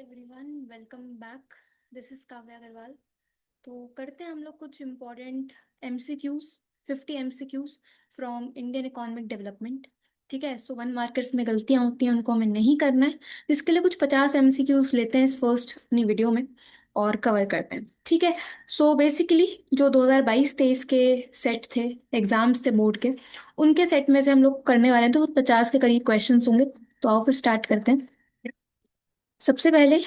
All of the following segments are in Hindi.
Everyone, welcome back. This is Kavya Agarwal. तो करते हैं हम लोग कुछ important MCQs. 50 MCQs from Indian economic development. ठीक है, सो 1 मार्कर्स में गलतियां होती हैं उनको हमें नहीं करना है। इसके लिए कुछ 50 एमसीक्यूज लेते हैं इस फर्स्ट अपनी वीडियो में और कवर करते हैं। ठीक है, सो बेसिकली जो 2022-23 के सेट थे, एग्जाम्स थे बोर्ड के, उनके सेट में से हम लोग करने वाले हैं, तो 50 के करीब क्वेश्चंस होंगे। तो आओ फिर स्टार्ट करते हैं। सबसे पहले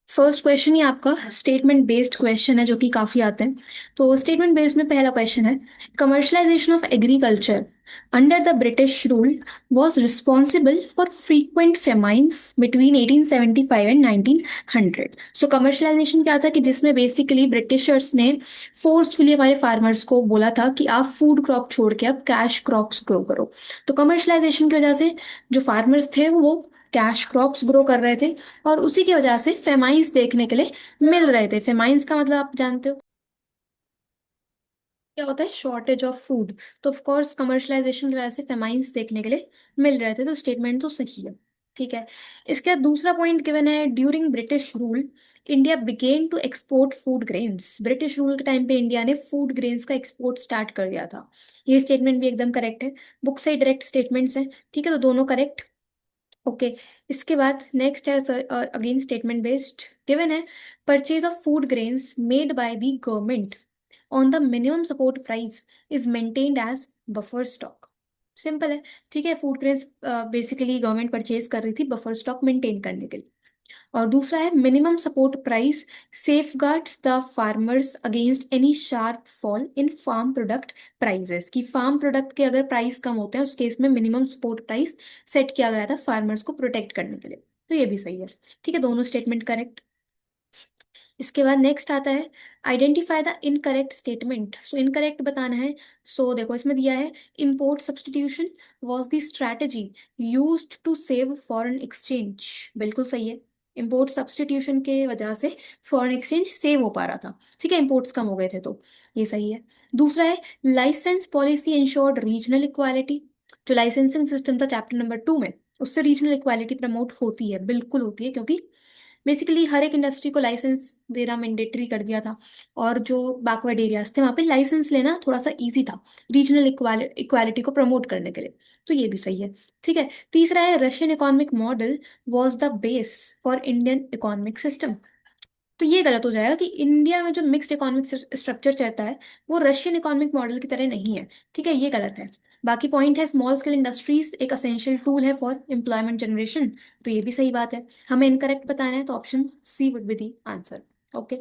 फर्स्ट क्वेश्चन ही आपका स्टेटमेंट बेस्ड क्वेश्चन है, जो कि काफ़ी आते हैं। तो स्टेटमेंट बेस्ड में पहला क्वेश्चन है, commercialisation of agriculture under the British rule was responsible for frequent famines between 1875 and 1900। So commercialisation क्या था कि जिसमें बेसिकली ब्रिटिशर्स ने फोर्सफुली हमारे फार्मर्स को बोला था कि आप फूड क्रॉप छोड़ के अब कैश क्रॉप्स ग्रो करो। तो कमर्शलाइजेशन की वजह से जो फार्मर्स थे वो कैश क्रॉप्स ग्रो कर रहे थे, और उसी की वजह से फेमाइंस देखने के लिए मिल रहे थे। फेमाइंस का मतलब आप जानते हो क्या होता है, शॉर्टेज ऑफ फूड। तो ऑफ कोर्स कमर्शलाइजेशन की वजह से फेमाइंस देखने के लिए मिल रहे थे, तो स्टेटमेंट तो सही है। ठीक है, इसके बाद दूसरा पॉइंट गिवन है, during British rule India began to export food grains. British rule के टाइम पे इंडिया ने फूड ग्रेन्स का एक्सपोर्ट स्टार्ट कर दिया था। ये स्टेटमेंट भी एकदम करेक्ट है, बुक से डायरेक्ट स्टेटमेंट्स हैं। ठीक है, तो दोनों करेक्ट। ओके, इसके बाद नेक्स्ट है अगेन स्टेटमेंट बेस्ड। गिवन है, purchase of food grains made by the government on the minimum support price is maintained as buffer stock. Simple है। ठीक है, food grains basically government purchase कर रही थी बफर स्टॉक मेंटेन करने के लिए। और दूसरा है, minimum support price safeguards the farmers against any sharp fall in farm product prices. कि फार्म प्रोडक्ट के अगर प्राइस कम होते हैं उस केस में मिनिमम सपोर्ट प्राइस सेट किया गया था फार्मर्स को प्रोटेक्ट करने के लिए। तो ये भी सही है। ठीक है, दोनों स्टेटमेंट करेक्ट। इसके बाद नेक्स्ट आता है, identify the incorrect statement. So incorrect बताना है। सो देखो इसमें दिया है, import substitution was the strategy used to save foreign exchange. बिल्कुल सही है। इम्पोर्ट सब्सटीट्यूशन के वजह से फॉरेन एक्सचेंज सेव हो पा रहा था। ठीक है, इम्पोर्ट्स कम हो गए थे, तो ये सही है। दूसरा है, license policy ensured regional equality. जो लाइसेंसिंग सिस्टम था चैप्टर नंबर 2 में, उससे रीजनल इक्वालिटी प्रमोट होती है, बिल्कुल होती है, क्योंकि बेसिकली हर एक इंडस्ट्री को लाइसेंस देना मैंडेटरी कर दिया था। और जो बैकवर्ड एरियाज थे वहाँ पे लाइसेंस लेना थोड़ा सा इजी था, रीजनल इक्वालिटी को प्रमोट करने के लिए। तो ये भी सही है। ठीक है, तीसरा है, Russian economic model was the base for Indian economic system. तो ये गलत हो जाएगा कि इंडिया में जो मिक्स्ड इकोनॉमिक स्ट्रक्चर चलता है वो रशियन इकोनॉमिक मॉडल की तरह नहीं है। ठीक है, ये गलत है। बाकी पॉइंट है, स्मॉल स्केल इंडस्ट्रीज एक असेंशियल टूल है फॉर एम्प्लॉयमेंट जनरेशन। तो ये भी सही बात है। हमें इनकरेक्ट बताना है, तो option C would be the answer. Okay,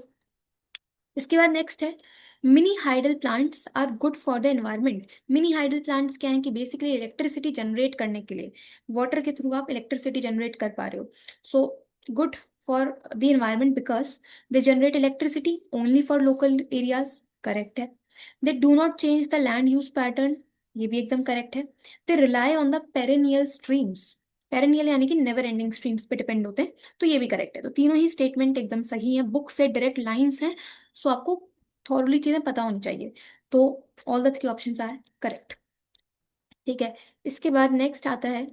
इसके बाद नेक्स्ट है, mini hydel plants are good for the environment. Mini hydel plants क्या है कि बेसिकली इलेक्ट्रिसिटी जनरेट करने के लिए वाटर के थ्रू आप इलेक्ट्रिसिटी जनरेट कर पा रहे हो। So good for the environment because they generate electricity only for local areas. Correct है। They do not change the land use pattern. ये भी एकदम करेक्ट है। They rely on the perennial streams. Perennial यानी कि नेवर एंडिंग स्ट्रीम्स पे डिपेंड होते हैं। तो ये भी करेक्ट है। तो तीनों ही स्टेटमेंट एकदम सही है, बुक से डायरेक्ट लाइंस हैं। सो आपको थॉरली चीजें पता होनी चाहिए। तो all the 3 options are correct. ठीक है, इसके बाद नेक्स्ट आता है,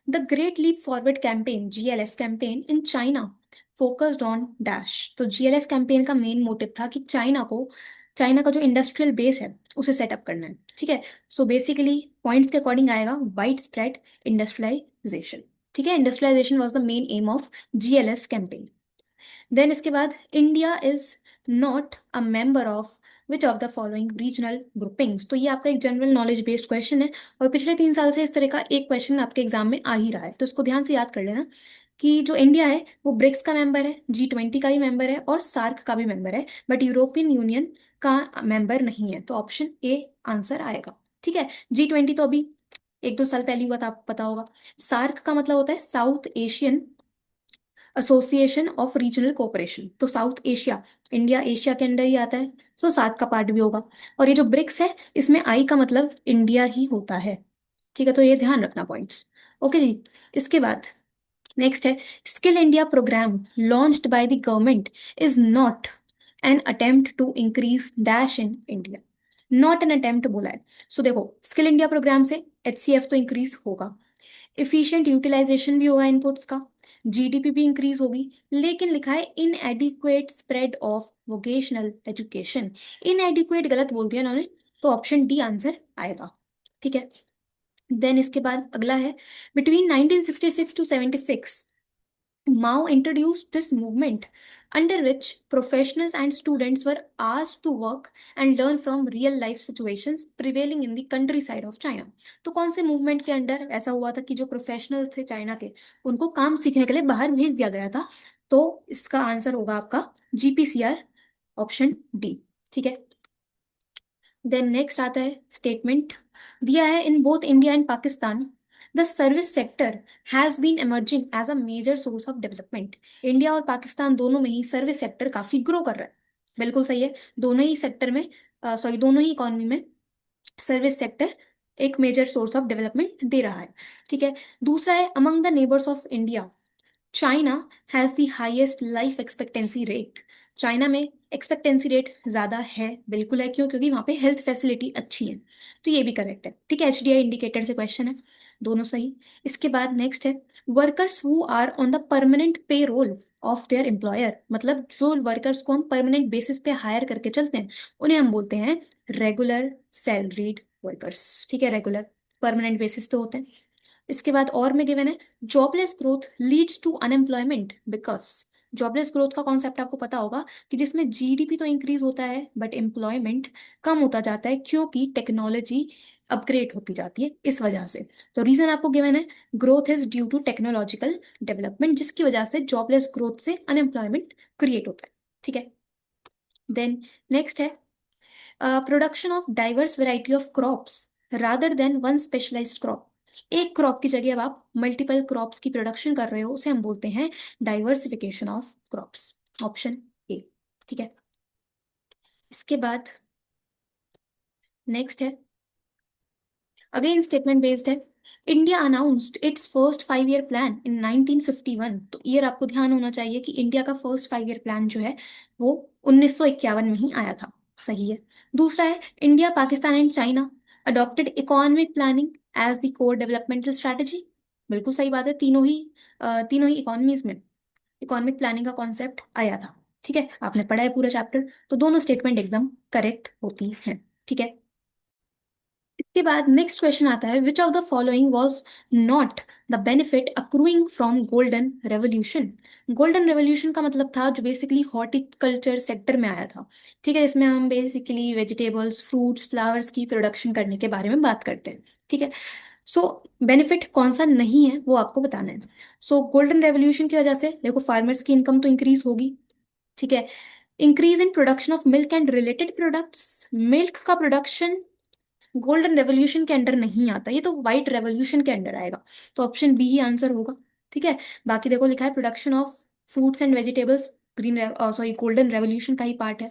the great leap forward campaign GLF campaign in China focused on dash. तो जीएलएफ कैंपेन का मेन मोटिव था कि चाइना का जो इंडस्ट्रियल बेस है उसे सेटअप करना है। ठीक है, सो बेसिकली पॉइंट्स के अकॉर्डिंग आएगा वाइड स्प्रेड इंडस्ट्रियलाइजेशन। ठीक है, industrialisation was the main aim of GLF campaign. Then इसके बाद, India is not a member of which of the following regional groupings. तो ये आपका एक जनरल नॉलेज बेस्ड क्वेश्चन है, और पिछले 3 साल से इस तरह का एक क्वेश्चन आपके एग्जाम में आ ही रहा है। तो इसको ध्यान से याद कर लेना कि जो इंडिया है वो ब्रिक्स का मेंबर है, G20 का भी मेंबर है, और सार्क का भी मेंबर है, बट यूरोपियन यूनियन का मेंबर नहीं है। तो ऑप्शन ए आंसर आएगा। ठीक है, G20 तो अभी 1-2 साल पहले हुआ था, आपको पता होगा। सार्क का मतलब होता है south Asian association of regional cooperation. तो साउथ एशिया, इंडिया एशिया के अंडर ही आता है, सो साथ का पार्ट भी होगा। और ये जो ब्रिक्स है इसमें आई का मतलब इंडिया ही होता है। ठीक है, तो ये ध्यान रखना पॉइंट्स। ओके जी, इसके बाद नेक्स्ट है, skill India programme launched by the government is not an attempt to increase dash in India. Not an attempt बोला है। सो देखो, स्किल इंडिया प्रोग्राम से HCF तो इंक्रीज होगा, इफिशियंट यूटिलाइजेशन भी होगा इनपुट्स का, जीडीपी भी इंक्रीज होगी, लेकिन लिखा है इनएडिक्वेट स्प्रेड ऑफ वोकेशनल एजुकेशन। इनएडिक्वेट गलत बोल दिया इन्होंने, तो ऑप्शन डी आंसर आएगा। ठीक है। देन इसके बाद अगला है, between 1966 to 76 Mao introduced this movement under which professionals and students were asked to work and learn from real life situations prevailing in the countryside of China। तो कौन से मूवमेंट के अंडर ऐसा हुआ था कि जो प्रोफेशनल थे चाइना के, उनको काम सीखने के लिए बाहर भेज दिया गया था? तो इसका आंसर होगा आपका जीपीसीआर, ऑप्शन डी। ठीक है। देन नेक्स्ट आता है स्टेटमेंट, दिया है in both India and Pakistan the service sector has been emerging as a major source of development. India और पाकिस्तान दोनों में ही सर्विस सेक्टर काफी ग्रो कर रहा है। बिल्कुल सही है, दोनों ही सेक्टर में, सॉरी दोनों ही इकोनॉमी में सर्विस सेक्टर एक मेजर सोर्स ऑफ डेवलपमेंट दे रहा है। ठीक है। दूसरा है, among the neighbours of India China has the highest life expectancy rate. China में एक्सपेक्टेंसी रेट ज्यादा है, बिल्कुल है, क्यों? क्योंकि वहां पे हेल्थ फैसिलिटी अच्छी है। तो ये भी करेक्ट है। ठीक है, एचडीआई इंडिकेटर से क्वेश्चन है, दोनों सही। इसके बाद नेक्स्ट है, workers who are on the permanent payroll of their employer. मतलब जो वर्कर्स को हम परमानेंट बेसिस पे हायर करके चलते हैं, उन्हें हम बोलते हैं रेगुलर सैलरीड वर्कर्स। ठीक है, रेगुलर परमानेंट बेसिस पे होते हैं। इसके बाद और में गिवन है, jobless growth leads to unemployment because. Jobless growth का कॉन्सेप्ट आपको पता होगा कि जिसमें जीडीपी तो इंक्रीज होता है बट एम्प्लॉयमेंट कम होता जाता है, क्योंकि टेक्नोलॉजी अपग्रेड होती जाती है इस वजह से। तो रीजन आपको गिवन है, growth is due to technological development, जिसकी वजह से जॉबलेस ग्रोथ से अनएम्प्लॉयमेंट क्रिएट होता है। ठीक है। देन नेक्स्ट है, production of diverse variety of crops rather than one specialised crop. एक क्रॉप की जगह अब आप मल्टीपल क्रॉप्स की प्रोडक्शन कर रहे हो, उसे हम बोलते हैं diversification of crops, option A. ठीक है। इसके बाद नेक्स्ट है, अगेन स्टेटमेंट बेस्ड है, India announced it's first 5 year plan in 1951। तो ईयर आपको ध्यान होना चाहिए कि इंडिया का फर्स्ट 5 ईयर प्लान जो है वो 1951 में ही आया था। सही है। दूसरा है, India Pakistan and China adopted economic planning as the core developmental strategy. बिल्कुल सही बात है, तीनों ही इकोनॉमीज में इकोनॉमिक प्लानिंग का कॉन्सेप्ट आया था। ठीक है, आपने पढ़ा है पूरा चैप्टर, तो दोनों स्टेटमेंट एकदम करेक्ट होती हैं। ठीक है। इसके बाद नेक्स्ट क्वेश्चन आता है, which of the following was not the benefit accruing from golden revolution. Golden revolution का मतलब था जो बेसिकली हॉर्टिकल्चर सेक्टर में आया था। ठीक है, इसमें हम बेसिकली वेजिटेबल्स, फ्रूट्स, फ्लावर्स की प्रोडक्शन करने के बारे में बात करते हैं। ठीक है। सो बेनिफिट कौन सा नहीं है वो आपको बताना है। सो गोल्डन रेवोल्यूशन की वजह से देखो, फार्मर्स की इनकम तो इंक्रीज होगी। ठीक है। Increase in production of milk and related products, milk का प्रोडक्शन गोल्डन रेवोल्यूशन के अंडर नहीं आता, ये तो व्हाइट रेवोल्यूशन के अंडर आएगा। तो ऑप्शन बी ही आंसर होगा। ठीक है। बाकी देखो लिखा है production of fruits and vegetables, green sorry golden revolution का ही पार्ट है।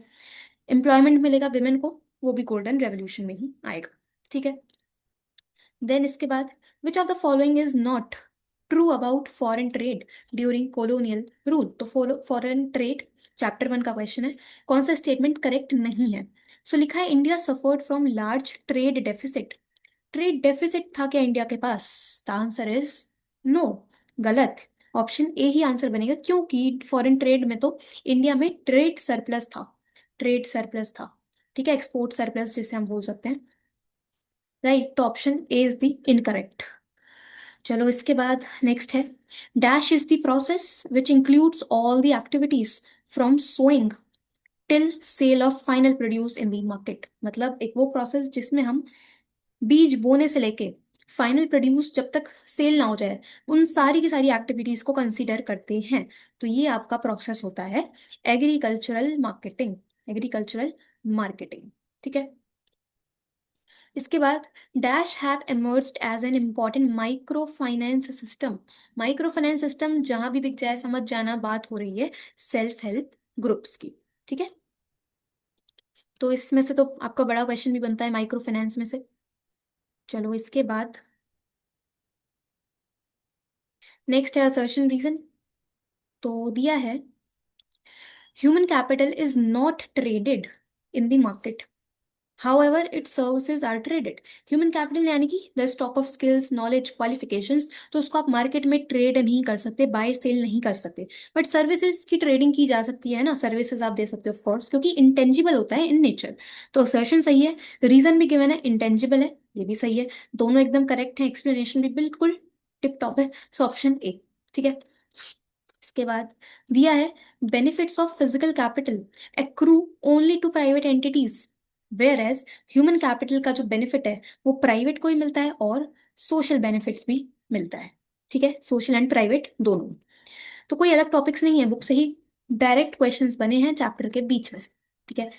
एम्प्लॉयमेंट मिलेगा विमेन को, वो भी गोल्डन रेवोल्यूशन में ही आएगा। ठीक है। देन इसके बाद, विच of the following is not true about foreign trade during colonial rule. तो फॉरेन ट्रेड चैप्टर 1 का क्वेश्चन है, कौन सा स्टेटमेंट करेक्ट नहीं है? सो लिखा है, India suffered from large trade deficit. Trade deficit था क्या इंडिया के पास? द आंसर इज नो, गलत। ऑप्शन ए ही आंसर बनेगा, क्योंकि फॉरेन ट्रेड में तो इंडिया में ट्रेड सरप्लस था, ट्रेड सरप्लस था। ठीक है, एक्सपोर्ट सरप्लस जिसे हम बोल सकते हैं। राइट, तो option A is the incorrect. चलो इसके बाद नेक्स्ट है, dash is the process which includes all the activities from sowing till sale of final produce in the market. मतलब एक वो प्रोसेस जिसमें हम बीज बोने से लेके फाइनल प्रोड्यूस जब तक सेल ना हो जाए, उन सारी की सारी एक्टिविटीज को कंसीडर करते हैं। तो ये आपका प्रोसेस होता है एग्रीकल्चरल मार्केटिंग, एग्रीकल्चरल मार्केटिंग। ठीक है। इसके बाद, dash have emerged as an important micro finance system. Micro finance system जहां भी दिख जाए समझ जाना, बात हो रही है सेल्फ हेल्प ग्रुप्स की। ठीक है। तो इसमें से तो आपका बड़ा क्वेश्चन भी बनता है माइक्रो फाइनेंस में से। चलो इसके बाद नेक्स्ट है असर्शन रीजन। तो दिया है, human capital is not traded in the market. However, its services are traded. Human capital यानी कि the stock of skills, knowledge, qualifications, तो उसको आप मार्केट में ट्रेड नहीं कर सकते, बाय सेल नहीं कर सकते। बट सर्विसेज की ट्रेडिंग की जा सकती है ना, सर्विसेज आप दे सकते हो ऑफ कोर्स, क्योंकि इंटेंजिबल होता है इन नेचर। तो असर्शन सही है, रीजन भी गिवन है, इंटेंजिबल है, ये भी सही है, दोनों एकदम करेक्ट है, एक्सप्लेनेशन भी बिल्कुल टिप टॉप है। सो ऑप्शन ए, ठीक है। इसके बाद दिया है benefits of physical capital accrue only to private entities, whereas human capital का जो बेनिफिट है वो प्राइवेट को ही मिलता है और सोशल बेनिफिट्स भी मिलता है। ठीक है, सोशल एंड प्राइवेट दोनों। तो कोई अलग टॉपिक्स नहीं है, बुक से ही डायरेक्ट क्वेश्चंस बने हैं चैप्टर के बीच में से। ठीक है,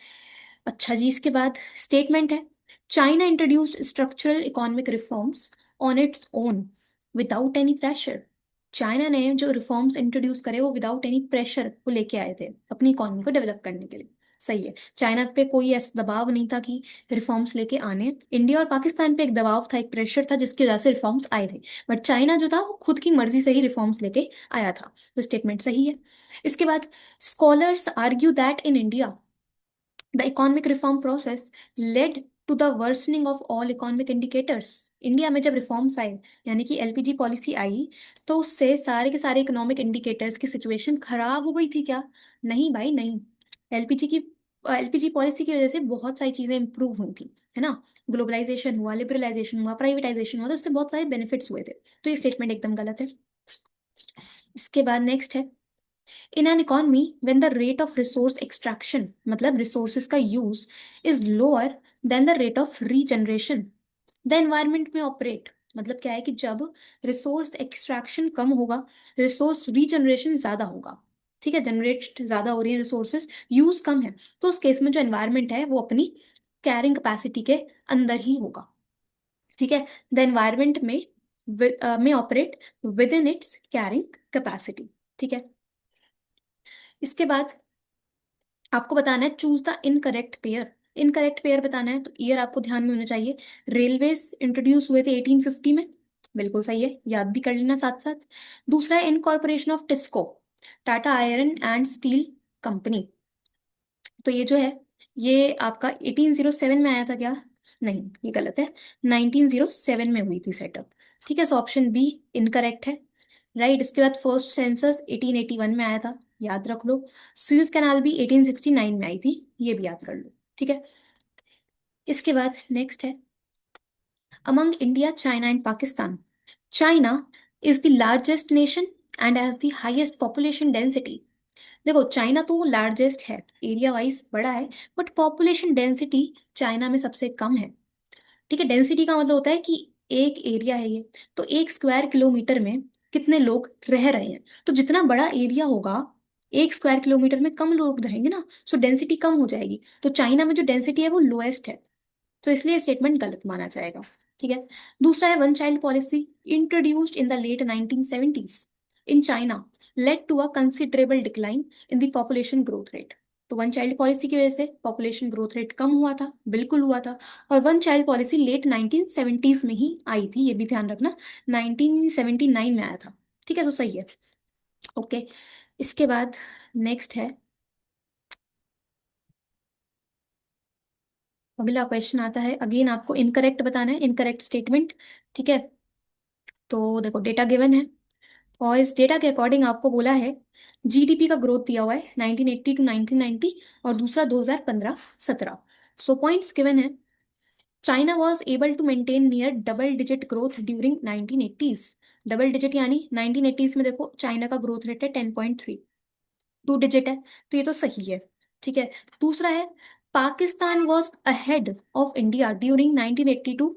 अच्छा जी, इसके बाद स्टेटमेंट है, China introduced structural economic reforms on its own without any pressure. China ने जो रिफॉर्म्स इंट्रोड्यूस करे वो विदाउट एनी प्रेशर को लेके आए थे अपनी इकोनॉमी को डेवलप करने के लिए। सही है, चाइना पे कोई ऐसा दबाव नहीं था कि रिफॉर्म्स लेके आने। इंडिया और पाकिस्तान पे एक दबाव था, एक प्रेशर था, जिसकी वजह से रिफॉर्म्स आए थे। बट चाइना जो था वो खुद की मर्जी से ही रिफॉर्म्स लेके आया था। तो स्टेटमेंट सही है। इसके बाद scholars argue that in India the economic reform process led to the worsening of all economic indicators। India में जब रिफॉर्म्स आए, यानी कि एलपीजी पॉलिसी आई, तो उससे सारे के सारे इकोनॉमिक इंडिकेटर्स की सिचुएशन खराब हो गई थी क्या? नहीं भाई नहीं। एलपीजी की एलपीजी पॉलिसी की वजह से बहुत सारी चीजें इंप्रूव हुई थी, है ना। ग्लोबलाइजेशन हुआ, लिबरलाइजेशन हुआ, प्राइवेटाइजेशन हुआ, तो उससे बहुत सारे बेनिफिट्स हुए थे। तो ये स्टेटमेंट एकदम गलत है। इसके बाद नेक्स्ट है, in an economy when the rate of resource extraction, मतलब रिसोर्सेज का use, is lower than the rate of regeneration, the environment में ऑपरेट। मतलब क्या है कि जब रिसोर्स एक्सट्रैक्शन कम होगा, रिसोर्स रीजनरेशन ज्यादा होगा। ठीक है, जनरेट ज्यादा हो रही है रिसोर्सेज, यूज कम है, तो उस केस में जो एनवायरमेंट है वो अपनी कैरिंग कैपेसिटी के अंदर ही होगा। ठीक है, द एनवायरमेंट में operate with in its carrying capacity. ठीक है, इसके बाद आपको बताना है choose the incorrect pair. Incorrect pair बताना है, तो ईयर आपको ध्यान में होना चाहिए। रेलवेज इंट्रोड्यूस हुए थे 1850 में, बिल्कुल सही है, याद भी कर लेना साथ साथ। दूसरा है incorporation of TISCO, Tata iron and steel company. तो ये जो है, ये आपका 1807 में आया था क्या? नहीं, ये गलत है, 1907 में हुई थी सेटअप। ठीक है, सो ऑप्शन बी इनकरेक्ट है। राइट, उसके बाद फर्स्ट सेंसस 1881 में आया था, याद रख लो। सुएज कैनाल भी 1869 में आई थी, ये भी याद कर लो। ठीक है, इसके बाद नेक्स्ट है, among India, China and Pakistan, China is the largest nation and has the highest population density. देखो, चाइना तो लार्जेस्ट है, एरिया वाइज बड़ा है, बट पॉपुलेशन डेंसिटी चाइना में सबसे कम है। ठीक है, डेंसिटी का मतलब होता है कि एक एरिया है ये, तो 1 स्क्वायर किलोमीटर में कितने लोग रह रहे हैं। तो जितना बड़ा एरिया होगा, 1 स्क्वायर किलोमीटर में कम लोग रहेंगे ना, सो डेंसिटी कम हो जाएगी। तो चाइना में जो डेंसिटी है वो लोएस्ट है, तो इसलिए स्टेटमेंट गलत माना जाएगा। ठीक है, दूसरा है one child policy introduced in the late 1970s in China led to a considerable decline in the population growth rate. तो वन चाइल्ड पॉलिसी की वजह से पॉपुलेशन ग्रोथ रेट कम हुआ था, बिल्कुल हुआ था। और one child policy late 1970s में ही आई थी, ये भी ध्यान रखना, 1979 में आया था। ठीक है, तो सही है। ओके, इसके बाद नेक्स्ट है, अगला क्वेश्चन आता है, अगेन आपको इनकरेक्ट बताना है, इनकरेक्ट स्टेटमेंट। ठीक है, तो देखो डेटा गिवन है, और इस डेटा के अकॉर्डिंग आपको बोला है जीडीपी का ग्रोथ दिया हुआ है 1980 टू 1990, और दूसरा 2015-17। सो पॉइंट्स गिवन है, China was able to maintain near double digit growth during 1980s। Double digit यानी 1980s में देखो चाइना का ग्रोथ रेट है 10.3, 2 डिजिट है, तो ये तो सही है। ठीक है, दूसरा है, Pakistan was ahead of India during 1980 to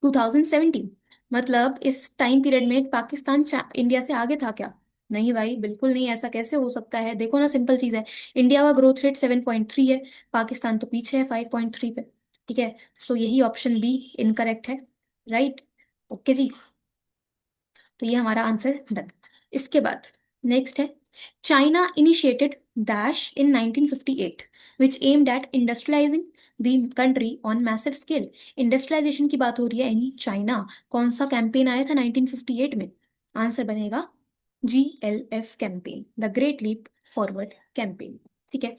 2017। मतलब इस टाइम पीरियड में पाकिस्तान इंडिया से आगे था क्या? नहीं भाई, बिल्कुल नहीं, ऐसा कैसे हो सकता है? देखो ना, सिंपल चीज है, इंडिया का ग्रोथ रेट 7.3 है, पाकिस्तान तो पीछे है 5.3 पे। ठीक है, सो यही ऑप्शन बी इनकरेक्ट है। राइट, ओके जी, तो ये हमारा आंसर डन। इसके बाद नेक्स्ट है, China initiated dash in 1958 which aimed at industrializing the country on massive scale. Industrialization की बात हो रही है इन चाइना, कौन सा कैंपेन आया था 1958 में? आंसर बनेगा GLF campaign, the great leap forward campaign. ठीक है,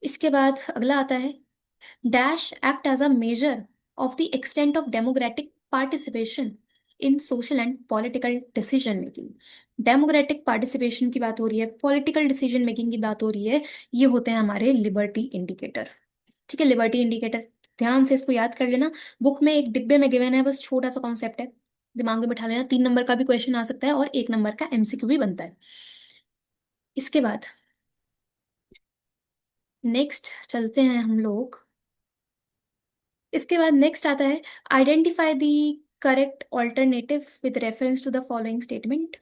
इसके बाद अगला आता है, dash act as a measure of the extent of democratic participation in social and political decision making. Democratic participation की बात हो रही है, पॉलिटिकल डिसीजन मेकिंग की बात हो रही है, ये होते हैं हमारे लिबर्टी इंडिकेटर। ठीक है, लिबर्टी इंडिकेटर, ध्यान से इसको याद कर लेना। बुक में एक डिब्बे में गिवन है, बस छोटा सा कॉन्सेप्ट है, दिमाग में बिठा लेना। 3 नंबर का भी क्वेश्चन आ सकता है और 1 नंबर का एमसीक्यू भी बनता है। इसके बाद नेक्स्ट चलते हैं हम लोग। इसके बाद नेक्स्ट आता है, identify the correct alternative with reference to the following statement.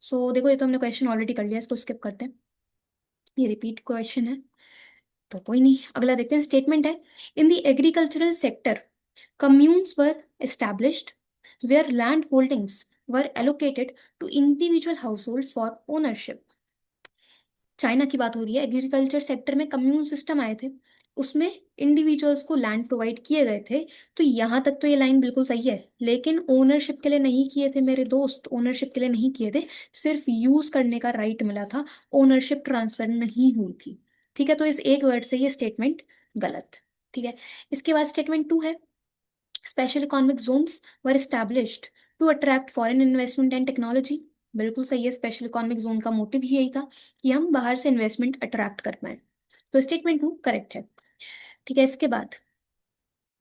So देखो, ये तो हमने क्वेश्चन ऑलरेडी कर लिया, इसको स्किप करते हैं, ये रिपीट क्वेश्चन है तो कोई नहीं। अगला देखते हैं, स्टेटमेंट है, in the agricultural sector communes were established where land holdings were allocated to individual households for ownership। China की बात हो रही है, एग्रीकल्चर सेक्टर में कम्यून सिस्टम आए थे, उसमें इंडिविजुअल्स को लैंड प्रोवाइड किए गए थे। तो यहाँ तक तो ये लाइन बिल्कुल सही है, लेकिन ओनरशिप के लिए नहीं किए थे मेरे दोस्त, ओनरशिप के लिए नहीं किए थे, सिर्फ यूज करने का राइट मिला था, ओनरशिप ट्रांसफर नहीं हुई थी। ठीक है, तो इस एक वर्ड से ये स्टेटमेंट गलत। ठीक है, इसके बाद स्टेटमेंट 2 है, special economic zones were established to attract foreign investment and technology. बिल्कुल सही है, स्पेशल इकोनॉमिक जोन का मोटिव ही यही था कि हम बाहर से इन्वेस्टमेंट अट्रैक्ट कर पाए। तो स्टेटमेंट 2 करेक्ट है। ठीक है, इसके बाद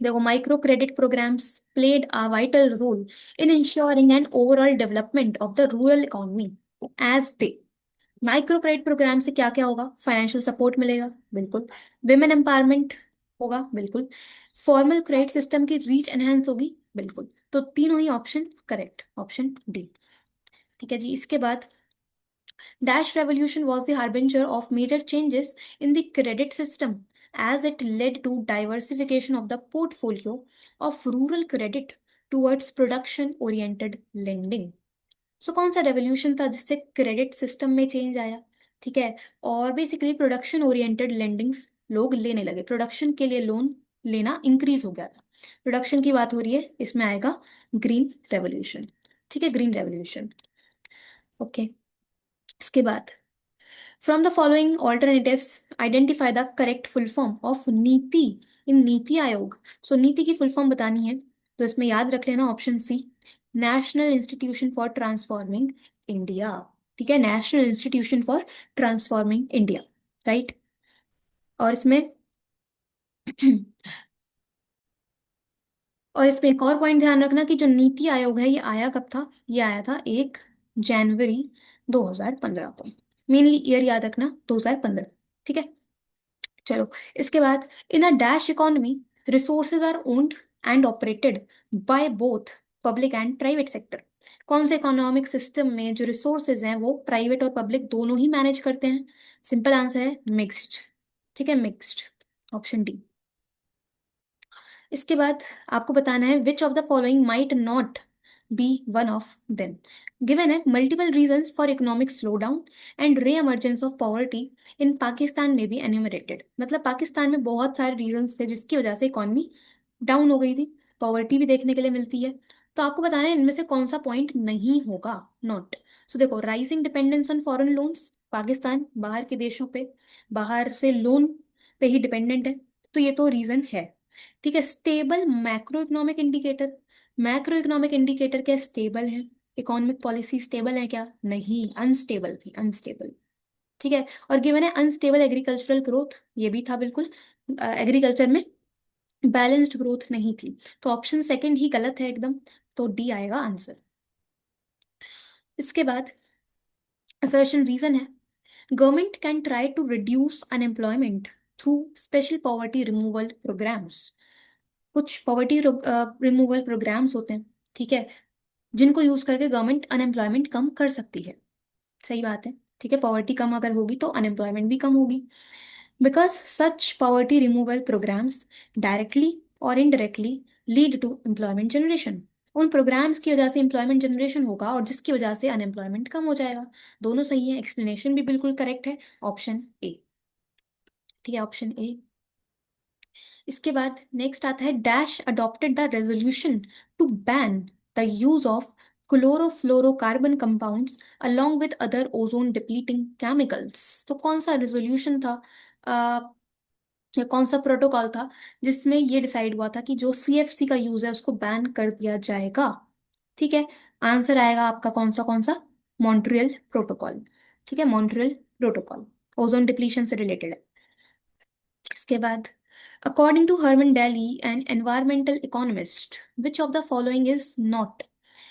देखो, micro credit programmes played a vital role in ensuring and overall development of the rural economy as they. Micro credit programme से क्या क्या होगा, फाइनेंशियल सपोर्ट मिलेगा, बिल्कुल। विमेन एम्पावरमेंट होगा, बिल्कुल। फॉर्मल क्रेडिट सिस्टम की रीच एनहेंस होगी, बिल्कुल। तो तीनों ही ऑप्शन करेक्ट, ऑप्शन डी। ठीक है जी, इसके बाद Dash revolution was the harbinger of major changes in the credit system as it led to diversification of the portfolio of rural credit towards production oriented lending। सो कौन सा रेवोल्यूशन था जिससे क्रेडिट सिस्टम में चेंज आया? ठीक है, और बेसिकली प्रोडक्शन ओरिएंटेड लेंडिंग्स लोग लेने लगे, प्रोडक्शन के लिए लोन लेना इंक्रीज हो गया था। प्रोडक्शन की बात हो रही है, इसमें आएगा ग्रीन रेवोल्यूशन। ठीक है, ग्रीन रेवोल्यूशन। ओके, इसके बाद from the following alternatives identify the correct full form of नीति इन नीति आयोग। सो नीति की फुल फॉर्म बतानी है, तो इसमें याद रख लेना option C, national institution for transforming India. ठीक है, national institution for transforming India, right. और इसमें और इसमें एक और पॉइंट ध्यान रखना कि जो नीति आयोग है ये आया कब था, ये आया था 1 जनवरी 2015 को। मेनली ईयर याद रखना 2015। ठीक है, चलो इसके बाद, in a dash economy resources are owned and operated by both public and private sector. कौन से इकोनॉमिक सिस्टम में जो रिसोर्सेज हैं वो प्राइवेट और पब्लिक दोनों ही मैनेज करते हैं? सिंपल आंसर है मिक्स्ड। ठीक है, मिक्स्ड, ऑप्शन डी। इसके बाद आपको बताना है which of the following might not be one of them. Given है, multiple reasons for economic slowdown and reemergence of poverty in Pakistan में बी एन्यूमरेटेड। मतलब पाकिस्तान में बहुत सारे रीजंस थे जिसकी वजह से इकोनॉमी डाउन हो गई थी, पॉवर्टी भी देखने के लिए मिलती है। तो आपको बताना है इनमें से कौन सा पॉइंट नहीं होगा, नॉट। सो देखो, rising dependence on foreign loans, Pakistan बाहर के देशों पे, बाहर से लोन पे ही डिपेंडेंट है, तो ये तो रीजन है। ठीक है, stable macro economic indicator, macro economic indicator क्या स्टेबल है? इकोनॉमिक पॉलिसी स्टेबल है क्या? नहीं, अनस्टेबल थी, अनस्टेबल। ठीक है, और गिवन है अनस्टेबल एग्रीकल्चरल ग्रोथ, ये भी था बिल्कुल, एग्रीकल्चर में बैलेंस्ड ग्रोथ नहीं थी। तो ऑप्शन सेकंड ही गलत है एकदम, तो डी आएगा आंसर। इसके बाद असर्शन रीजन है, government can try to reduce unemployment through special poverty removal programmes. कुछ पॉवर्टी रिमूवल प्रोग्राम्स होते हैं, ठीक है, जिनको यूज करके गवर्नमेंट अनएम्प्लॉयमेंट कम कर सकती है। सही बात है, ठीक है, पॉवर्टी कम अगर होगी तो अनएम्प्लॉयमेंट भी कम होगी। Because such poverty removal programs directly और indirectly lead to employment generation. उन प्रोग्राम्स की वजह से एम्प्लॉयमेंट जनरेशन होगा और जिसकी वजह से अनएम्प्लॉयमेंट कम हो जाएगा। दोनों सही है, एक्सप्लेनेशन भी बिल्कुल करेक्ट है, ऑप्शन ए। ठीक है, ऑप्शन ए। इसके बाद नेक्स्ट आता है, dash adopted the resolution to ban the use of chlorofluorocarbon compounds along with other ozone depleting chemicals. तो कौन सा रेजोल्यूशन था? या कौन सा प्रोटोकॉल था जिसमें ये डिसाइड हुआ था कि जो सीएफसी का यूज है उसको बैन कर दिया जाएगा? ठीक है, आंसर आएगा आपका कौन सा, मॉन्ट्रियल प्रोटोकॉल। ठीक है, मॉन्ट्रियल प्रोटोकॉल ओजोन डिप्लीशन से रिलेटेड है। इसके बाद, according to Herman Daly an environmental economist, which of the following is not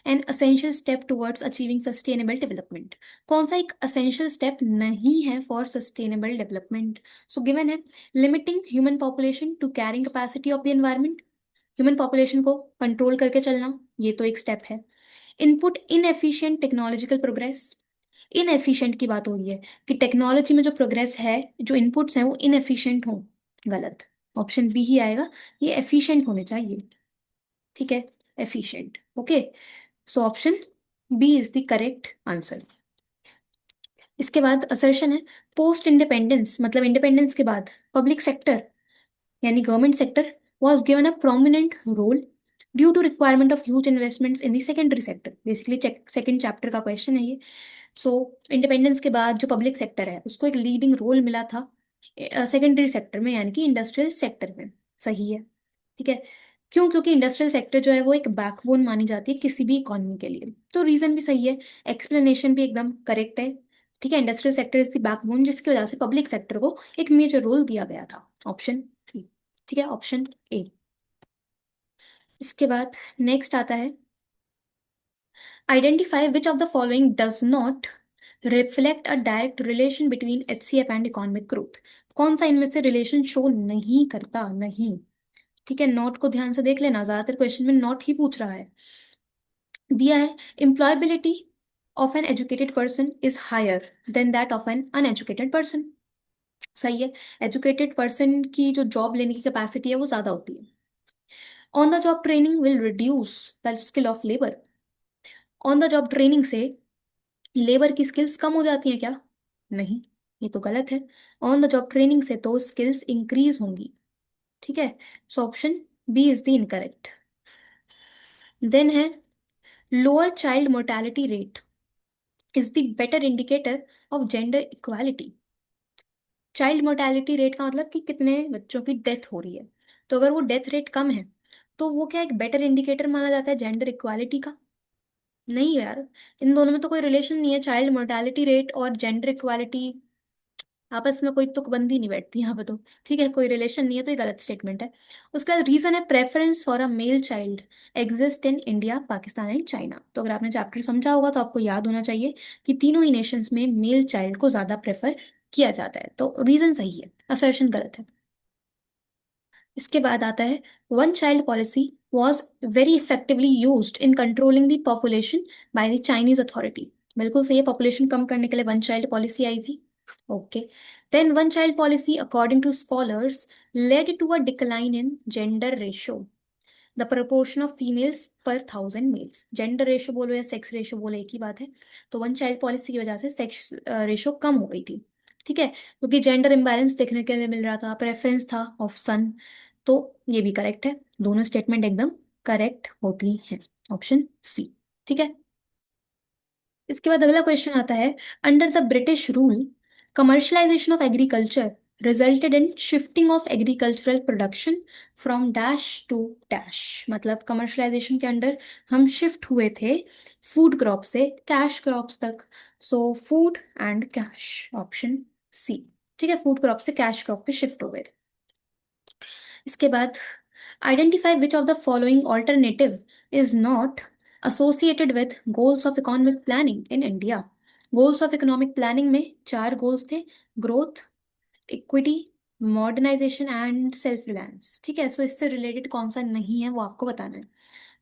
an essential step towards achieving sustainable development? कौन सा एक असेंशियल स्टेप नहीं है for sustainable development? So given है, limiting human population to carrying capacity of the environment, human population को कंट्रोल करके चलना, ये तो एक स्टेप है। Input inefficient technological progress, inefficient की बात हो रही है कि टेक्नोलॉजी में जो प्रोग्रेस है, जो इनपुट्स हैं वो इनएफिशिएंट हो, गलत। ऑप्शन बी ही आएगा, ये एफिशिएंट होने चाहिए। ठीक है, efficient. Okay, so option B is the correct answer. इसके बाद असर्शन है, पोस्ट इंडिपेंडेंस मतलब इंडिपेंडेंस के बाद पब्लिक सेक्टर यानी government sector was given a prominent role due to requirement of huge investments in the secondary sector। Basically second chapter का क्वेश्चन है ये। सो इंडिपेंडेंस के बाद जो पब्लिक सेक्टर है उसको एक लीडिंग रोल मिला था सेकेंडरी सेक्टर में यानी कि इंडस्ट्रियल सेक्टर में। सही है। ठीक है, क्यों? क्योंकि इंडस्ट्रियल सेक्टर जो है वो एक बैकबोन मानी जाती है किसी भी इकोनॉमी के लिए, तो रीजन भी सही है, एक्सप्लेनेशन भी एकदम करेक्ट है। ठीक है, industrial sector is the backbone जिसकी वजह से पब्लिक सेक्टर को एक मेजर रोल दिया गया था। Option three. ठीक है, ऑप्शन ए। इसके बाद नेक्स्ट आता है, identify which of the following does not reflect a direct relation between HCF and economic growth? कौन सा इनमें से रिलेशन शो नहीं करता? नहीं। ठीक है, नोट को ध्यान से देख लेना, ज्यादातर क्वेश्चन में नोट ही पूछ रहा है। दिया है, employability of an educated person is higher than that of an uneducated person. सही है, एजुकेटेड पर्सन की जो जॉब लेने की कैपेसिटी है वो ज्यादा होती है। On the job training will reduce the skill of labour, on the job training से लेबर की स्किल्स कम हो जाती हैं क्या? नहीं, ये तो गलत है। ऑन द जॉब ट्रेनिंग से तो स्किल्स इंक्रीज होंगी। ठीक है, so option B is the incorrect. Then है, lower child mortality rate is the better indicator of gender equality. Child mortality rate का मतलब कि कितने बच्चों की डेथ हो रही है, तो अगर वो डेथ रेट कम है तो वो क्या एक बेटर इंडिकेटर माना जाता है जेंडर इक्वालिटी का? नहीं यार, इन दोनों में तो कोई रिलेशन नहीं है, चाइल्ड मोर्टेलिटी रेट और जेंडर इक्वालिटी आपस में कोई तुकबंदी नहीं बैठती यहाँ पे तो। ठीक है, कोई रिलेशन नहीं है, तो ये गलत स्टेटमेंट है। उसका रीजन है, preference for a male child exist in India Pakistan and China. तो अगर आपने चैप्टर समझा होगा तो आपको याद होना चाहिए कि तीनों ही नेशंस में मेल चाइल्ड को ज्यादा प्रेफर किया जाता है, तो रीजन सही है, असर्शन गलत है। इसके बाद आता है, one child policy was very effectively used in controlling the population by the Chinese authority. बिल्कुल सही है, पॉपुलेशन कम करने के लिए वन चाइल्ड पॉलिसी आई थी। Okay, then one child policy according to scholars led to a decline in gender ratio, the proportion of females per thousand males. Gender ratio बोलो या सेक्स रेशो बोलो एक ही बात है। तो वन चाइल्ड पॉलिसी की वजह से सेक्स रेशो कम हो गई थी। ठीक है, क्योंकि जेंडर इम्बैलेंस देखने के लिए मिल रहा था, प्रेफरेंस था ऑफ सन। तो ये भी करेक्ट है, दोनों स्टेटमेंट एकदम करेक्ट होती हैं। Option C. ठीक है, इसके बाद अगला क्वेश्चन आता है, under the British rule commercialisation of agriculture resulted in shifting of agricultural production from dash to dash. मतलब कमर्शलाइजेशन के अंडर हम शिफ्ट हुए थे फूड क्रॉप से कैश क्रॉप्स तक। So food and cash, option C. ठीक है, फूड क्रॉप से कैश क्रॉप पे शिफ्ट हो गए थे। इसके बाद, identify which of the following alternative is not associated with goals of economic planning in India। Goals of economic planning में चार गोल्स थे, growth, equity, modernisation and self reliance. ठीक है, सो इससे रिलेटेड कौन सा नहीं है वो आपको बताना है।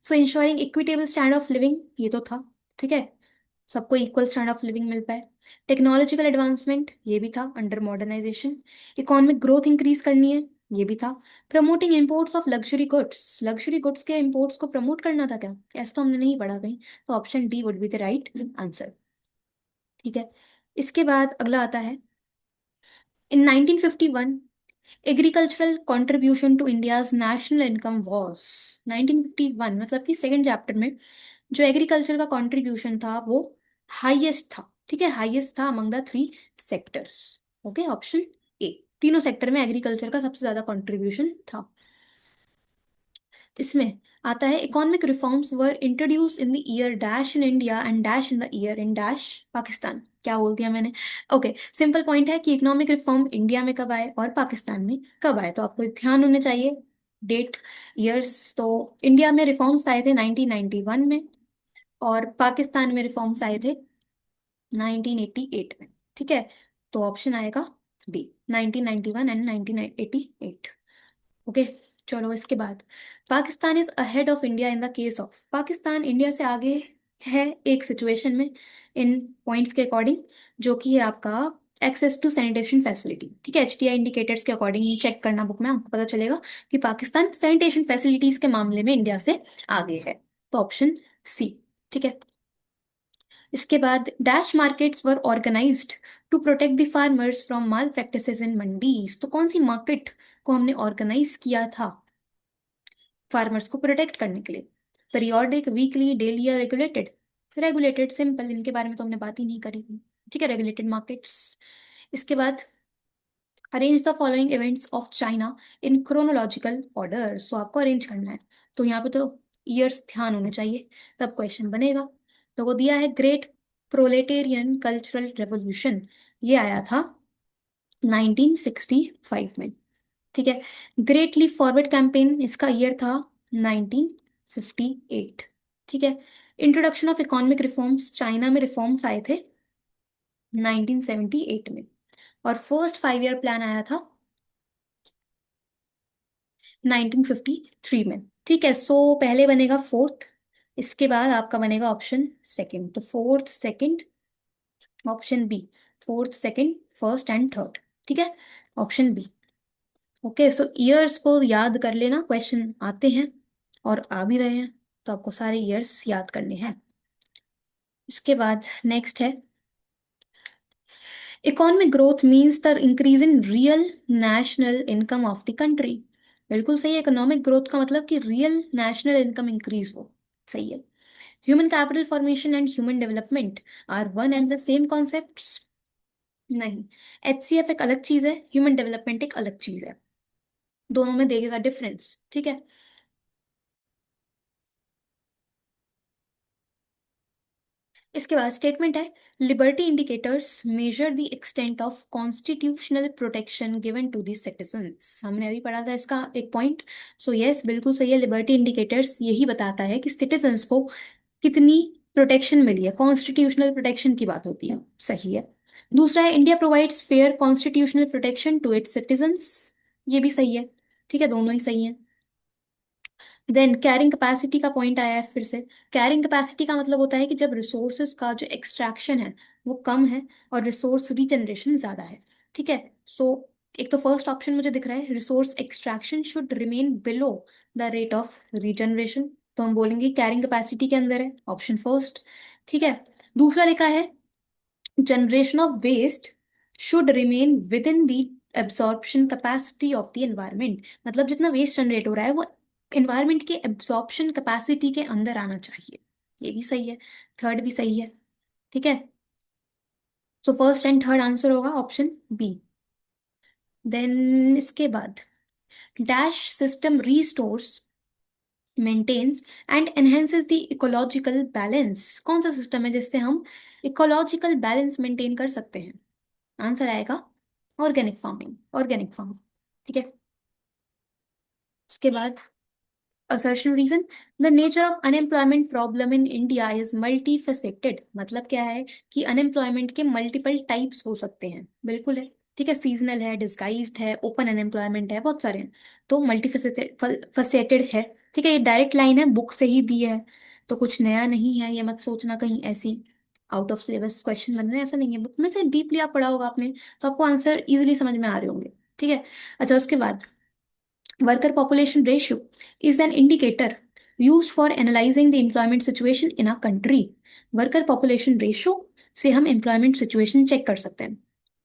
So ensuring equitable standard of living, ये तो था। ठीक है, सबको इक्वल स्टैंडर्ड ऑफ लिविंग मिल पाए। टेक्नोलॉजिकल एडवांसमेंट, ये भी था under modernization. Economic growth increase करनी है, ये भी था। Promoting imports of luxury goods, luxury goods के इंपोर्ट्स को प्रमोट करना था क्या? ऐसा तो हमने नहीं पढ़ा कहीं, तो option D would be the right answer. ठीक है, इसके बाद अगला आता है, in 1951 agricultural contribution to India's national income was. 1951 मतलब कि सेकंड चैप्टर में जो एग्रीकल्चर का कंट्रीब्यूशन था वो हाईएस्ट था। ठीक है, हाईएस्ट था among the three sectors. Okay, option A. तीनों सेक्टर में एग्रीकल्चर का सबसे ज्यादा कंट्रीब्यूशन था। इसमें आता है economic reforms were introduce in the year dash in India and dash in the year in dash Pakistan. क्या बोल दिया मैंने? ओके, सिंपल पॉइंट है कि इकोनॉमिक रिफॉर्म इंडिया में कब आए और पाकिस्तान में कब आए, तो आपको ध्यान होने चाहिए डेट, ईयर्स। तो इंडिया में रिफॉर्म्स आए थे 1991 में, और पाकिस्तान में रिफॉर्म्स आए थे 1988 में। ठीक है, तो ऑप्शन आएगा डी, 1991 एंड 1988। ओके, चलो इसके बाद, Pakistan is ahead of India in the case of, Pakistan India से आगे है एक सिचुएशन में इन पॉइंट्स के अकॉर्डिंग, जो कि है आपका एक्सेस टू सैनिटेशन फैसिलिटी। ठीक है, एचटीआई इंडिकेटर्स के अकॉर्डिंग चेक करना बुक में, आपको पता चलेगा कि पाकिस्तान सैनिटेशन फैसिलिटीज के मामले में इंडिया से आगे है, तो ऑप्शन सी। ठीक है, इसके बाद dash markets were organised to protect the farmers from malpractices in mandis, तो कौन सी मार्केट को हमने ऑर्गेनाइज किया था फार्मर्स को प्रोटेक्ट करने के लिए? पीरियोडिक, वीकली, डेली या रेगुलेटेड? रेगुलेटेड, सिंपल, इनके बारे में तो हमने बात ही नहीं करी थी। ठीक है, रेगुलेटेड मार्केट्स। इसके बाद arrange the following events of China in chronological order, so आपको अरेंज करना है, तो यहाँ पे तो ईयर्स ध्यान होने चाहिए तब क्वेश्चन बनेगा। तो वो दिया है ग्रेट प्रोलेटेरियन कल्चरल रेवोल्यूशन, ये आया था 1965 में। ठीक है, ग्रेट लीप फॉरवर्ड कैंपेन, इसका ईयर था 1958। ठीक है, introduction of economic reforms, China में रिफॉर्म्स आए थे 1978 में, और फर्स्ट 5 ईयर प्लान आया था 1953 में। ठीक है, सो पहले बनेगा फोर्थ, इसके बाद आपका बनेगा ऑप्शन सेकंड, तो fourth second, option B, fourth second first and third. ठीक है, option B. Okay, so years को याद कर लेना, क्वेश्चन आते हैं और आ भी रहे हैं, तो आपको सारे ईयर्स याद करने हैं। इसके बाद नेक्स्ट है economic growth means the increase in real national income of the country. बिल्कुल सही है, इकोनॉमिक ग्रोथ का मतलब कि रियल नेशनल इनकम इंक्रीज हो। सही है। Human capital formation and human development are one and the same concepts? नहीं, एचसीएफ एक अलग चीज है, ह्यूमन डेवलपमेंट एक अलग चीज है, दोनों में देखेगा डिफरेंस। ठीक है, इसके बाद स्टेटमेंट है liberty indicators measure the extent of constitutional protection given to the citizens, हमने अभी पढ़ा था इसका एक पॉइंट। सो यस, बिल्कुल सही है, लिबर्टी इंडिकेटर्स यही बताता है कि सिटीजंस को कितनी प्रोटेक्शन मिली है, कॉन्स्टिट्यूशनल प्रोटेक्शन की बात होती है। सही है। दूसरा है India provides fair constitutional protection to its citizens, ये भी सही है। ठीक है, दोनों ही सही है। देन कैरिंग कैपेसिटी का पॉइंट आया है फिर से। कैरिंग कैपेसिटी का मतलब होता है कि जब रिसोर्सेज का जो एक्सट्रैक्शन है वो कम है और रिसोर्स रीजनरेशन ज्यादा है। ठीक है, सो एक तो फर्स्ट ऑप्शन मुझे दिख रहा है, resource extraction should remain below the rate of regeneration, तो हम बोलेंगे कैरिंग कैपेसिटी के अंदर है, ऑप्शन फर्स्ट। ठीक है, दूसरा लिखा है generation of waste should remain within the absorption capacity of the environment, मतलब जितना वेस्ट जनरेट हो रहा है वो एनवायरमेंट के एब्सॉर्प्शन कैपेसिटी के अंदर आना चाहिए, ये भी सही है। थर्ड भी सही है। ठीक है, so first and third answer होगा ऑप्शन बी। देन इसके बाद dash system restores maintains and enhances the ecological balance, कौन सा सिस्टम है जिससे हम इकोलॉजिकल बैलेंस मेंटेन कर सकते हैं? आंसर आएगा ऑर्गेनिक फार्मिंग, ऑर्गेनिक फार्म। ठीक है, इसके बाद assertion reason the nature of unemployment problem in India is multifaceted, मतलब क्या है कि अनएम्प्लॉयमेंट के मल्टीपल टाइप्स हो सकते हैं, बिल्कुल है। ठीक है, सीजनल है, डिस्गाइज्ड है, ओपन अनएम्प्लॉयमेंट है, बहुत सारे हैं, तो मल्टीफेसेटेड है। ठीक है, ये डायरेक्ट लाइन है, बुक से ही दी है, तो कुछ नया नहीं है, ये मत सोचना कहीं ऐसी आउट ऑफ सिलेबस क्वेश्चन बन रहे हैं, ऐसा नहीं है, बुक में से डीपली आप पढ़ा होगा आपने, तो आपको आंसर इजिली समझ में आ रहे होंगे। ठीक है, अच्छा उसके बाद worker population ratio is an indicator used for analyzing the employment situation in a country. Worker population ratio से हम एम्प्लॉयमेंट सिचुएशन चेक कर सकते हैं।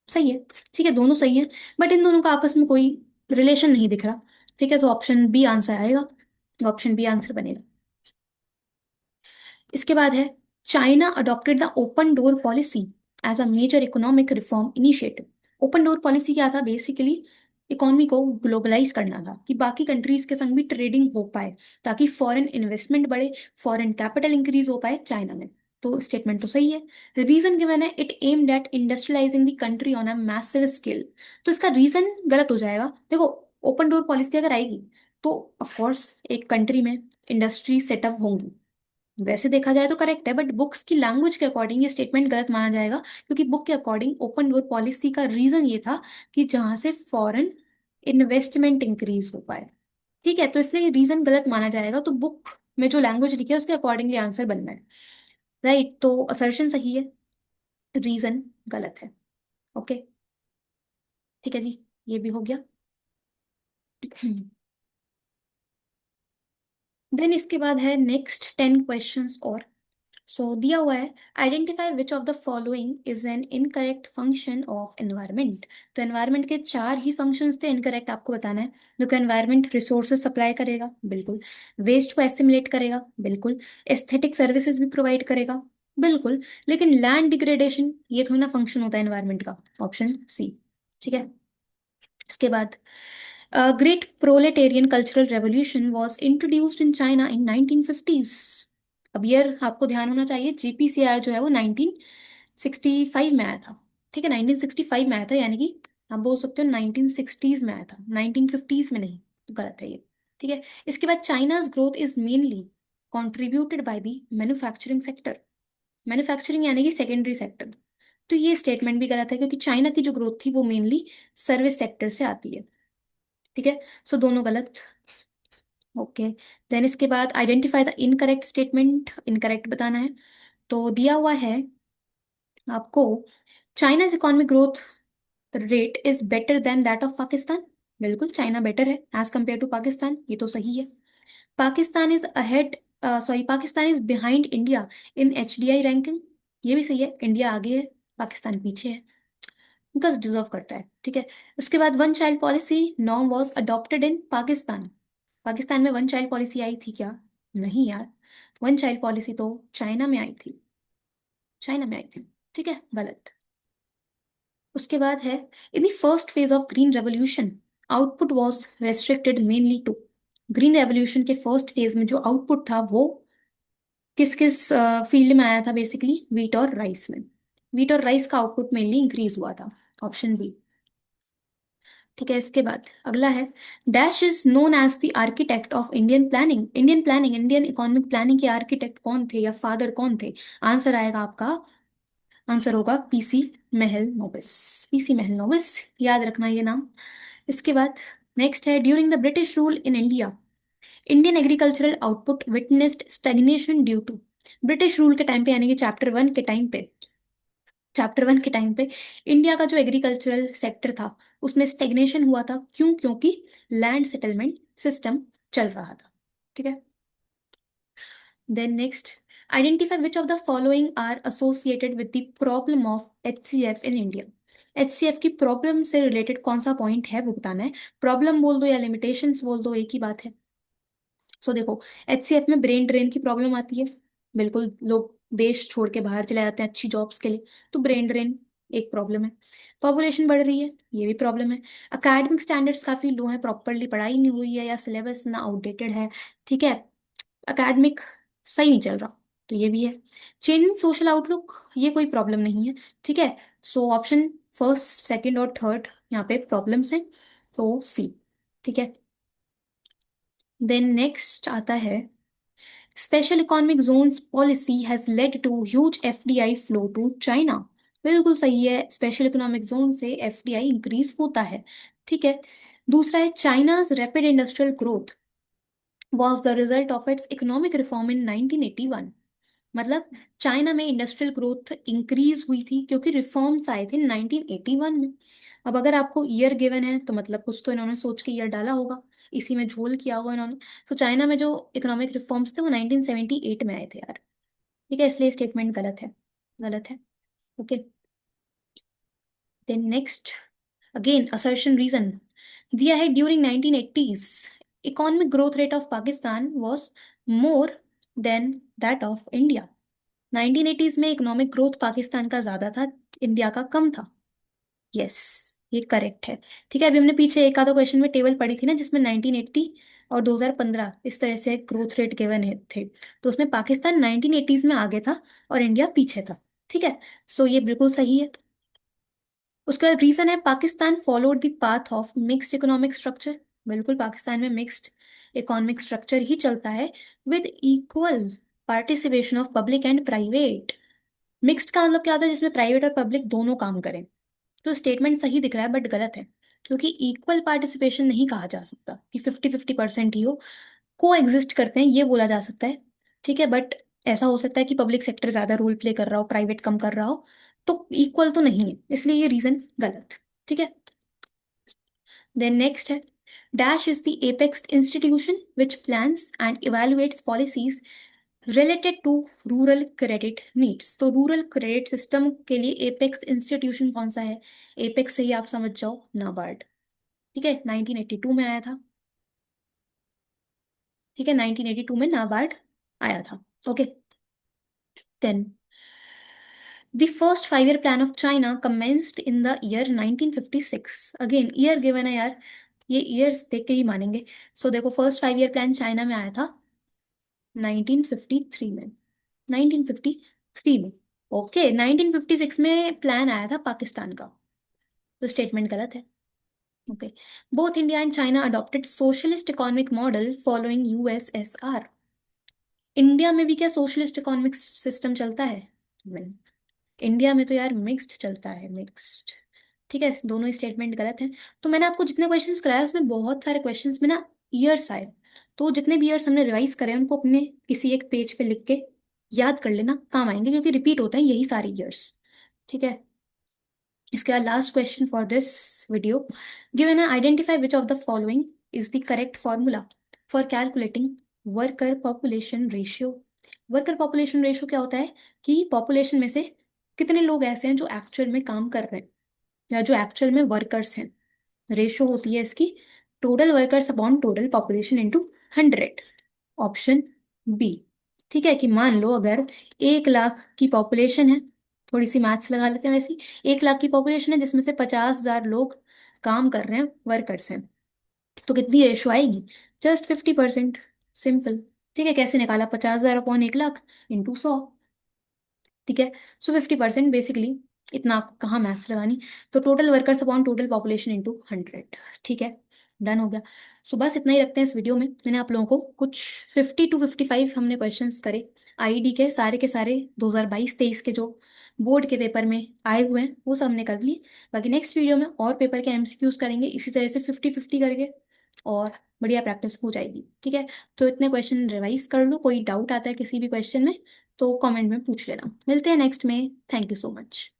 सही है। ठीक है, दोनों सही है, बट इन दोनों का आपस में कोई रिलेशन नहीं दिख रहा। ठीक है, तो ऑप्शन बी आंसर आएगा, ऑप्शन बी आंसर बनेगा। इसके बाद है China adopted the open door policy as a major economic reform initiative, open door policy क्या था बेसिकली, इकोनॉमी को ग्लोबलाइज करना था कि बाकी कंट्रीज के संग भी ट्रेडिंग हो पाए, ताकि फॉरेन इन्वेस्टमेंट बढ़े, फॉरेन कैपिटल इंक्रीज हो पाए चाइना में। तो स्टेटमेंट तो सही है। रीजन गिवन है, it aimed at industrializing the country on a massive scale. तो इसका रीजन गलत हो जाएगा। देखो, ओपन डोर पॉलिसी अगर आएगी तो ऑफ कोर्स एक कंट्री में इंडस्ट्री सेटअप होंगी, वैसे देखा जाए तो करेक्ट है, बट बुक्स की लैंग्वेज के अकॉर्डिंग ये स्टेटमेंट गलत माना जाएगा, क्योंकि बुक के अकॉर्डिंग ओपन डोर पॉलिसी का रीजन ये था कि जहां से फॉरेन इन्वेस्टमेंट इंक्रीज हो पाए। ठीक है, तो इसलिए रीजन गलत माना जाएगा, तो बुक में जो लैंग्वेज लिखी है उसके अकॉर्डिंगली आंसर बनना है। राइट, तो असर्शन सही है, रीजन गलत है। ओके, ठीक है जी, ये भी हो गया। देन इसके बाद है नेक्स्ट 10 क्वेश्चंस और। सो दिया हुआ है, identify which of the following is an incorrect function of environment. तो एनवायरनमेंट के चार ही फंक्शंस थे, इनकरेक्ट आपको बताना है। देखो, एनवायरनमेंट रिसोर्सेज सप्लाई करेगा, बिल्कुल। वेस्ट को एस्टिमुलेट करेगा, बिल्कुल। एस्थेटिक सर्विसेज भी प्रोवाइड करेगा, बिल्कुल। लेकिन लैंड डिग्रेडेशन ये थोड़ा ना फंक्शन होता है एनवायरनमेंट का, ऑप्शन सी। ठीक है, इसके बाद great proletarian cultural revolution was introduced in China in 1950s। अब ईयर आपको ध्यान होना चाहिए, जीपीसीआर जो है वो 1965 में आया था। ठीक है, 1965 में आया था, यानी कि आप बोल सकते हो 1960s में आया था, 1950s में नहीं, तो गलत है ये। ठीक है, इसके बाद China's growth is mainly contributed by the manufacturing sector. Manufacturing यानी कि सेकेंडरी सेक्टर। तो ये स्टेटमेंट भी गलत है, क्योंकि चाइना की जो ग्रोथ थी वो मेनली सर्विस सेक्टर से आती है। ठीक है, सो दोनों गलत। ओके, देन इसके बाद identify the incorrect statement, incorrect बताना है। तो दिया हुआ है आपको, China's economic growth rate is better than that of Pakistan. बिल्कुल, चाइना बेटर है एज कंपेयर टू पाकिस्तान, ये तो सही है। Pakistan is ahead, sorry, Pakistan is behind India in HDI ranking. ये भी सही है, इंडिया आगे है, पाकिस्तान पीछे है, बिकॉज डिजर्व करता है। ठीक है, उसके बाद one child policy norm was adopted in Pakistan. Pakistan में वन चाइल्ड पॉलिसी आई थी क्या? नहीं यार, वन चाइल्ड पॉलिसी तो चाइना में आई थी, चाइना में आई थी। ठीक है, गलत। उसके बाद है, in the first phase of green revolution output was restricted mainly to. Green revolution के फर्स्ट फेज में जो आउटपुट था वो किस किस फील्ड में आया था, बेसिकली वीट और राइस में। वीट और राइस का आउटपुट मेनली इंक्रीज हुआ था, ऑप्शन बी। ठीक है, इसके बाद अगला है, dash is known as the architect of Indian planning. Indian planning, Indian economic planning के आर्किटेक्ट कौन थे या फादर कौन थे? आंसर आएगा आपका, आंसर होगा पीसी महल नोबिस। पीसी महल नोबिस, याद रखना ये नाम। इसके बाद नेक्स्ट है, during the British rule in India Indian agricultural output witnessed stagnation due to. British rule के टाइम पे, यानी कि चैप्टर 1 के टाइम पे, चैप्टर 1 के टाइम पे इंडिया का जो एग्रीकल्चरल सेक्टर था उसमें स्टेग्नेशन हुआ था। क्यों? क्योंकि लैंड सेटलमेंट सिस्टम चल रहा था। ठीक है, then next, identify which of the following are associated with the problem of HCF in India. HCF की प्रॉब्लम से रिलेटेड कौन सा पॉइंट है वो बताना है। प्रॉब्लम बोल दो या लिमिटेशंस बोल दो, एक ही बात है। सो देखो, HCF में ब्रेन ड्रेन की प्रॉब्लम आती है, बिल्कुल, लोग देश छोड़ के बाहर चले जाते हैं अच्छी जॉब्स के लिए, तो ब्रेन ड्रेन एक प्रॉब्लम है। पॉपुलेशन बढ़ रही है, ये भी प्रॉब्लम है। अकेडमिक स्टैंडर्ड्स काफ़ी लो हैं, प्रॉपरली पढ़ाई नहीं हुई है या सिलेबस ना आउटडेटेड है। ठीक है, अकेडमिक सही नहीं चल रहा, तो ये भी है। चेंज इन सोशल आउटलुक, ये कोई प्रॉब्लम नहीं है। ठीक है, सो ऑप्शन फर्स्ट, सेकंड और थर्ड यहाँ पे प्रॉब्लम्स हैं, तो सी। ठीक है, देन नेक्स्ट आता है, special economic zones policy has led to huge FDI flow to China. बिल्कुल सही है, स्पेशल इकोनॉमिक जोन से FDI इंक्रीज होता है। ठीक है, दूसरा है, China's rapid industrial growth was the result of its economic reform in 1981। मतलब चाइना में इंडस्ट्रियल ग्रोथ इंक्रीज हुई थी क्योंकि रिफॉर्म्स आए थे 1981 में। अब अगर आपको ईयर गिवन है तो मतलब कुछ तो इन्होंने सोच के ईयर डाला होगा, इसी में झोल किया होगा इन्होंने। तो चाइना में जो इकोनॉमिक रिफॉर्म्स थे वो 1978 में आए थे यार। ठीक है, इसलिए स्टेटमेंट गलत है, गलत है। Okay, then next, again assertion reason दिया है, during 1980s economic growth rate of Pakistan was more than that of India. 1980s में इकोनॉमिक ग्रोथ पाकिस्तान का ज्यादा था, इंडिया का कम था। यस, ये करेक्ट है। ठीक है, अभी हमने पीछे एक आधा क्वेश्चन में टेबल पढ़ी थी ना, जिसमें 1980 और 2015 इस तरह से ग्रोथ रेट गिवन है थे। तो उसमें पाकिस्तान 1980s में आगे था और इंडिया पीछे था। ठीक है, सो ये बिल्कुल सही है। उसका रीजन है Pakistan followed the path of mixed economic structure. बिल्कुल, पाकिस्तान में मिक्स्ड इकोनॉमिक स्ट्रक्चर ही चलता है, with equal participation of public and private. Mixed का मतलब क्या होता है, जिसमें प्राइवेट और पब्लिक दोनों काम करें। तो स्टेटमेंट सही दिख रहा है बट गलत है, क्योंकि इक्वल पार्टिसिपेशन नहीं कहा जा सकता कि 50-50% ही हो। को एग्जिस्ट करते हैं ये बोला जा सकता है। ठीक है, बट ऐसा हो सकता है कि पब्लिक सेक्टर ज्यादा रोल प्ले कर रहा हो, प्राइवेट कम कर रहा हो। तो इक्वल तो नहीं है, इसलिए ये रीजन गलत। ठीक है, देन नेक्स्ट है, dash is the apex institution which plans and evaluates policies related to rural credit needs. तो रूरल क्रेडिट सिस्टम के लिए एपेक्स इंस्टीट्यूशन कौन सा है? एपेक्स से ही आप समझ जाओ, नाबार्ड। ठीक है, 1982 में आया था। ठीक है, 1982 में नाबार्ड आया था। Okay, then the first 5 year plan of China commenced in the year 1956। Again year given है यार, ये ईयर्स देख के ही मानेंगे। सो देखो, फर्स्ट 5 ईयर प्लान चाइना में आया था 1953 में। 1953 में। ओके, 1956 में प्लान आया था पाकिस्तान का। तो स्टेटमेंट गलत है। Okay, both India and China adopted socialist economic model following USSR. India में भी क्या सोशलिस्ट इकोनॉमिक सिस्टम चलता है? नहीं, इंडिया में तो यार मिक्स्ड चलता है, मिक्स्ड। ठीक है, दोनों ही स्टेटमेंट गलत हैं। तो मैंने आपको जितने क्वेश्चंस कराए उसमें बहुत सारे क्वेश्चंस में ना ईयर्स आए। तो जितने भी ईयर्स हमने रिवाइज करे उनको अपने किसी एक पेज पे लिख के याद कर लेना, काम आएंगे, क्योंकि रिपीट होते हैं यही सारे ईयर्स। ठीक है, इसके बाद last question for this video, given है identify which of the following is the correct formula for calculating worker population ratio. Worker population ratio क्या होता है कि पॉपुलेशन में से कितने लोग ऐसे हैं जो एक्चुअल में काम कर रहे हैं या जो एक्चुअल में वर्कर्स हैं। रेशियो होती है इसकी total workers upon total population into 100। Option B. ठीक है, कि मान लो अगर 1 लाख की पॉपुलेशन है, थोड़ी सी मैथ्स लगा लेते हैं वैसे। 1 लाख की पॉपुलेशन है जिसमें से 50,000 लोग काम कर रहे हैं, वर्कर्स हैं। तो कितनी रेशो आएगी? जस्ट 50%। सिंपल। ठीक है, कैसे निकाला? 50,000 अपॉन 1 लाख इंटू 100। ठीक है, सो 50% बेसिकली, इतना आपको कहाँ मैथ्स लगानी। तो total workers upon total population into 100। ठीक है, डन हो गया। सो बस इतना ही रखते हैं इस वीडियो में। मैंने आप लोगों को कुछ 50 to 55 हमने क्वेश्चंस करे आईडी के सारे 2022-23 के जो बोर्ड के पेपर में आए हुए हैं वो सब हमने कर लिए। बाकी नेक्स्ट वीडियो में और पेपर के एमसीक्यूज करेंगे इसी तरह से 50-50 करके, और बढ़िया प्रैक्टिस हो जाएगी। ठीक है, तो इतने क्वेश्चन रिवाइज कर लो, कोई डाउट आता है किसी भी क्वेश्चन में तो कमेंट में पूछ लेना। मिलते हैं नेक्स्ट में। Thank you so much.